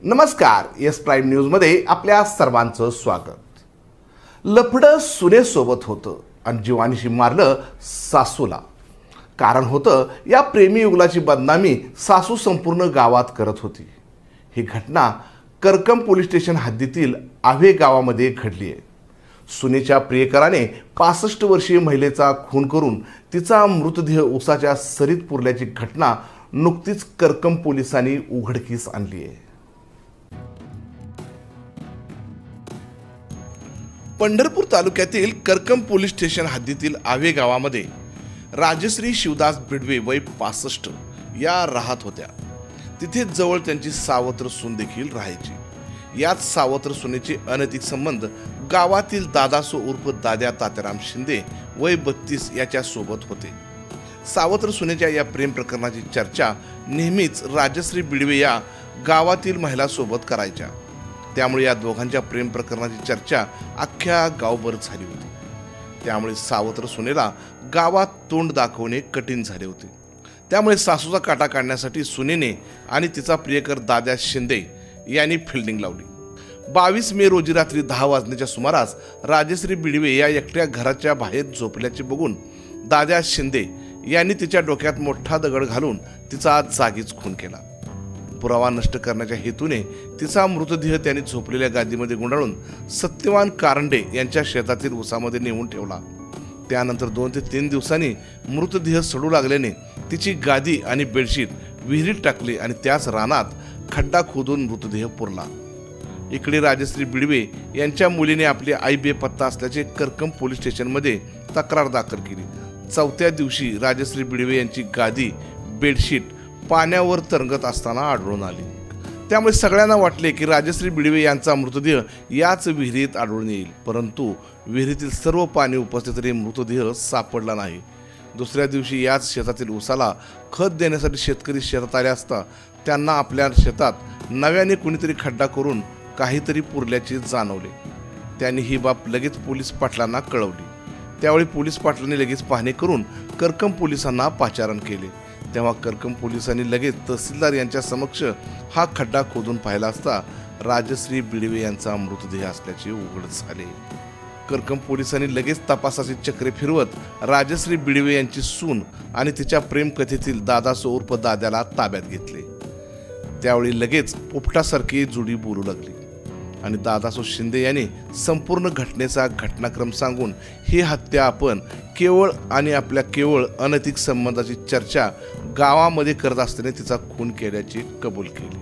नमस्कार, S prime न्यूजमध्ये आपल्या सर्वांचं स्वागत। लफडं सुनेसोबत होतं आणि जीवानीशी मारलं सासूला। कारण होतं या प्रेमी युगलाची बदनामी सासू संपूर्ण गावात करत होती। ही घटना करकम पोलीस स्टेशन हद्दीतील आव्हे गावामध्ये घडली आहे। सुनेच्या प्रियकराने 65 वर्षीय महिलेचा खून करून तिचा मृतदेह उसाच्या सरीत पुरल्याची घटना नुकतीच करकम पोलिसांनी उघडकीस आणली आहे। पंढरपूर तालुक्यातील करकम पोलीस स्टेशन हद्दीतील आव्हे गावामध्ये राजश्री शिवदास बिडवे वय 65 या राहत होत्या। तिथे जवळ त्यांची सावत्र सून देखील राहायची। याच सावत्र सुनेचे अनैतिक संबंध गावातील दादासो उर्फ दाद्या तात्याराम शिंदे वय 32 याच्या सोबत होते। सावत्र सुनेच्या या प्रेम प्रकरणाची चर्चा नेहमीच राजश्री बिडवे या गावातील महिलांसोबत करायच्या। त्यामुळे या दोघांच्या प्रेम प्रकरणाची चर्चा अख्ख्या गावभर झाली होती। त्यामुळे सावत्र सुनेला गावात तोंड दाखवणे कठीण झाले होते। त्यामुळे सासूचा काटा काढण्यासाठी सुनेने आणि तिचा प्रियकर दाद्या शिंदे यांनी फिल्डिंग लावली। 22 मे रोजी रात्री 10 वाजण्याच्या सुमारास राजश्री बिडवे या एकट्या घराच्या बाहेर झोपल्याचे बघून दाद्या शिंदे यांनी तिच्या डोक्यात मोठा दगड घालून तिचा जागीच खून केला। पुरावा नष्ट करण्याच्या हेतूने तिचा मृतदेह त्यांनी झोपलेल्या गादीमध्ये गुंडाळून सत्यवान कारंडे यांच्या शेतातील उसामध्ये नेऊन ठेवला। त्यानंतर 2 ते 3 दिवसांनी मृतदेह सडू लागल्याने तिची गादी आणि बेडशीट विहिरीत टाकली आणि त्याच रानात खड्डा खोदून मृतदेह पुरला। इकडे राजश्री बिडवे यांच्या मुलीने आपली आई बेपत्ता असल्याचे करकम पोलीस स्टेशनमध्ये तक्रार दाखल केली। 4थ्या दिवशी राजश्री बिडवे यांची गादी बेडशीट पाण्यावर तरंगत असताना आढळून आली। त्यामुळे सगळ्यांना वाटले की राजश्री बिडवे यांचा मृतदेह याच विहिरीत आढळून येईल, परंतु विहिरीतील सर्व पाणी उपसले तरी मृतदेह सापडला नाही। दुसऱ्या दिवशी याच शेतातील उसाला खत देण्यासाठी शेतकरी शेतात आले असता त्यांना आपल्या शेतात नव्याने कुणीतरी खड्डा करून काहीतरी पुरल्याचे जाणवले। त्यांनी ही बाब लगेच पोलीस पाटलांना कळवली। त्यावेळी पोलीस पाटलांनी लगेच पाहणी करून करकम पोलिसांना पाचारण केले। तेव्हा करकम पोलिसांनी लगेच तहसीलदार यांच्या समक्ष हा खड्डा खोदून पाहिला असता राजश्री बिडवे यांचा मृतदेह असल्याचे उघड झाले। करकम पोलिसांनी लगेच तपासाची चक्रे फिरवत राजश्री बिडवे यांची सून आणि तिच्या प्रेम कथेतील दादासो उर्फ दाद्याला ताब्यात घेतले। त्यावेळी लगेच पोपटासारखी जुडी बोलू लागली आणि दादासो शिंदे यांनी संपूर्ण घटनेचा घटनाक्रम सांगून ही हत्या आपण केवळ आणि आपल्या केवळ अनैतिक संबंधाची चर्चा गावामध्ये करत असताना तिचा खून केल्याची कबूल केली।